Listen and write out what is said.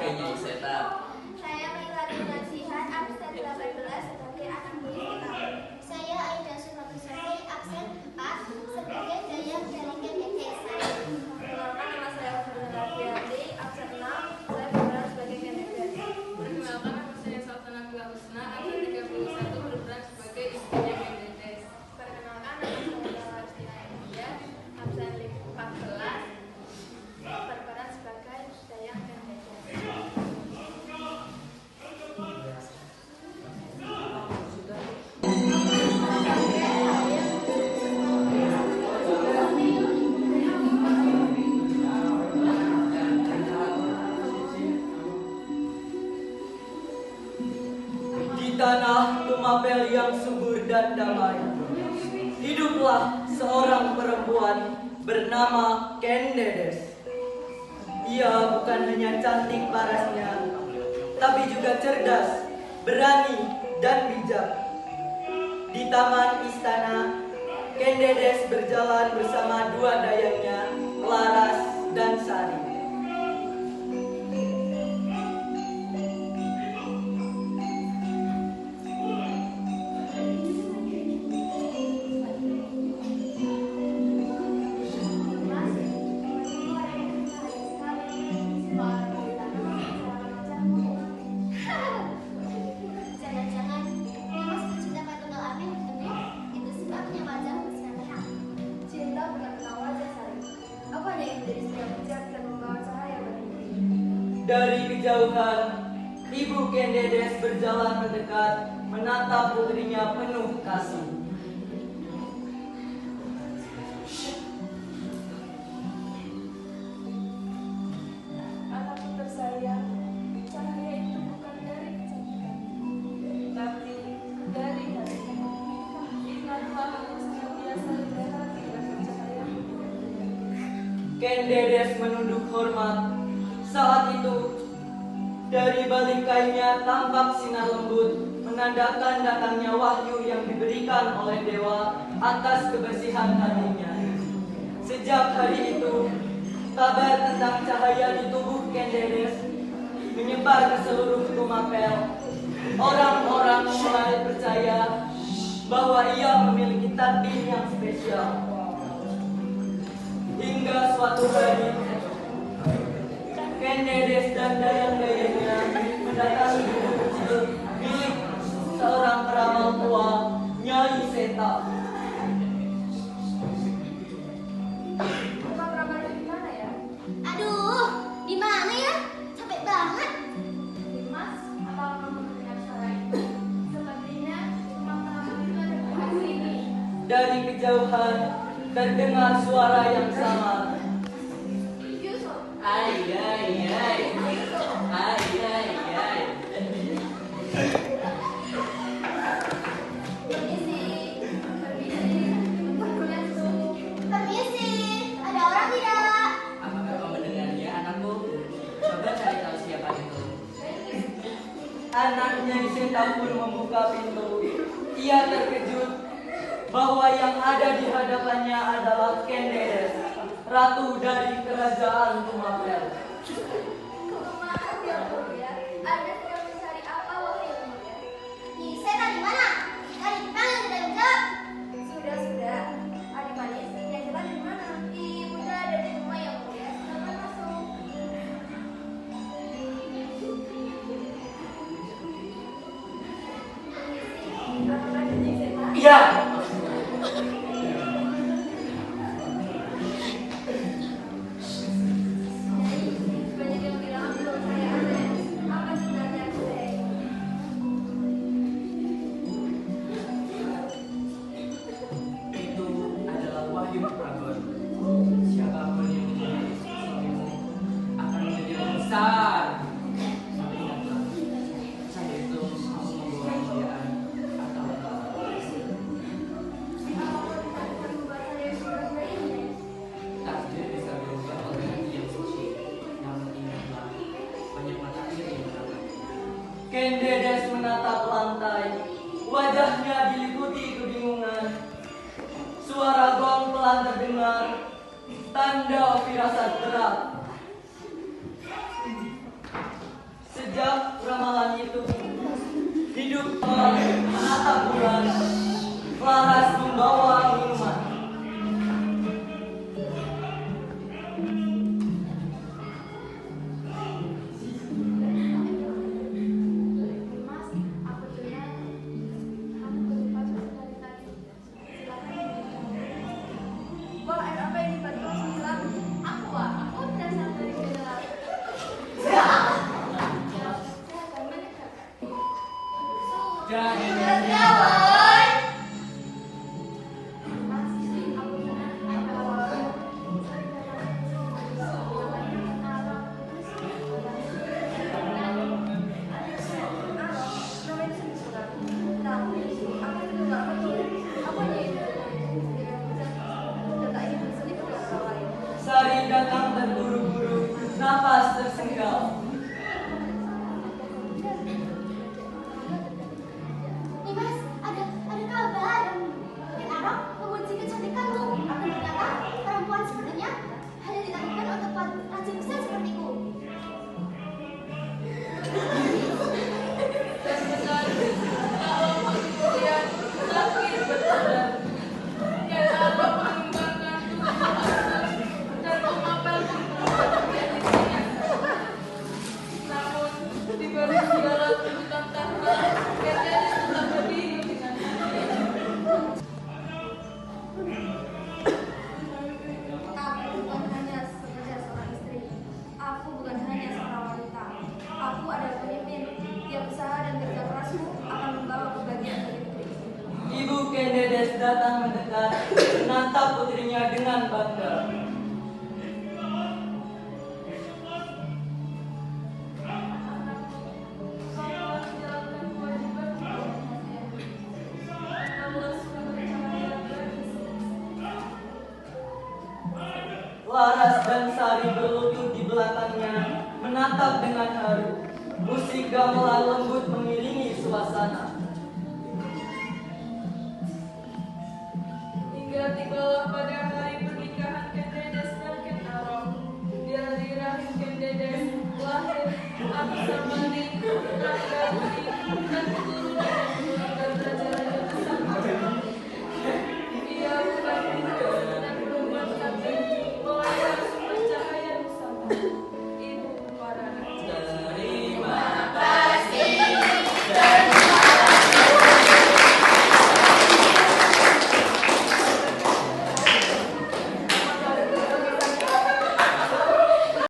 sebagai Nyai Seta. Saya Melati Nasihat, absen 18 sebagai anak buah kita. Saya Aida Sumatusari, absen 4 sebagai Dayang dari Kendedes. Perkenalkan, nama saya Ferdinand Rafiati, absen 6, saya berperan sebagai Kendedes. Perkenalkan, nama saya Sultan Abdullah Husna, absen 31, berperan sebagai istrinya Kendedes. Perkenalkan, nama saya Rastina India, absen 14, berperan sebagai Dayang Kendedes. Di tanah Tumapel yang subur dan damai, hiduplah seorang perempuan bernama Kendedes. Ia bukan hanya cantik parasnya, tapi juga cerdas, berani, dan bijak. Di taman istana, Kendedes berjalan bersama dua dayangnya, Laras dan Sari. Jangan-jangan Mas cinta Fatul Amin, benar? Itu sebabnya wajah bersinar terang. Cinta bukan tentang wajah Sari. Aku hanya ingin menjadi setiap bijak dan membawa cahaya bagi diri. Dari kejauhan, Ibu Kendedes berjalan mendekat, menatap putrinya penuh kasih. Anakku tersayang, cahaya itu bukan dari kecantikan, tapi dari hati. Ingatlah aku senantiasa rendah hati dan percaya. Kendedes menunduk hormat. Saat itu, dari balik kainnya tampak sinar lembut, menandakan datangnya wahyu yang diberikan oleh dewa atas kebersihan hatinya. Sejak hari itu, kabar tentang cahaya di tubuh Kendedes menyebar ke seluruh Tumapel. Orang-orang mulai percaya bahwa ia memiliki takdir yang spesial. Hingga suatu hari, Kendedes dan dayang-dayangnya mendatangi gubuk kecil milik seorang peramal tua, Nyai Seta. Tempat ramal itu di mana ya? Aduh, di mana ya? Capek banget. Mas, apa kamu mendengar suara itu? Sepertinya rumah ramal itu ada di sini. Dari kejauhan terdengar suara yang sama. Yusuf, Hai, hai, hai. Hai, hai, hai. permisi. Masuk. Permisi, ada orang tidak? Apakah kau mendengarnya, anakku? Coba cari tahu siapa itu. Anak Nyai Seta pun membuka pintu. Ia terkejut bahwa yang ada di hadapannya adalah Kendedes, ratu dari kerajaan Tumapel. Maaf ya, Bu ya. Anda sedang mencari apa, wahai Yang Mulia? Di Seta di mana? Tadi dipanggil tidak menjawab. Sudah. Adik manis, yang jelas di mana? Ibu ada di rumah Yang Mulia. Silakan masuk. Apakah Nyai Seta? Iya, Nyai, banyak yang bilang kalau saya aneh. Apa sebenarnya saya ini? Itu adalah Wahyu Pragon. Siapapun yang menjadi suamimu akan menjadi orang besar. Tapi ingatlah, saya itu mau membawa kemuliaan atau takdir bisa berubah oleh hati yang suci. Namun ingatlah, banyak mata air yang menatap. Kendedes menatap lantai. Wajahnya diliputi kebingungan. Suara gong pelan terdengar, tanda firasat berat. Sejak ramalan itu hidup menatap bulan, Laras membawa minuman. Mas, aku dengar kamu berpacu dari tadi. Silakan. Wah, air apa ini pada kamu bilang? Aku berasal dari General. Jadi Sari datang terburu-buru, napas tersenggal. Nimas, ada kabar. Mungkin Arok memuji kecantikanmu. Aku berkata, perempuan sepertinya hanya ditakdirkan untuk rajin besar sepertiku. Dan benar, kalau kemudian sakit bertambah. Dan Allah mengembangkan tubuh dan mengapalkan kebiasaannya. Namun, di balik segala tuntutan tahta, Keteris tetap berdiri dengan diri. Aku bukan hanya sekedar seorang istri. Aku bukan hanya seorang wanita. Aku adalah pemimpin. Tiap usaha dan kerja kerasku akan membawa kebahagiaan bagi negeri. Ibu Kendedes datang mendekat, menatap putrinya dengan bangga. Laras dan Sari berlutut di belakangnya, menatap dengan haru. Musik gamelan lembut mengiringi suasana.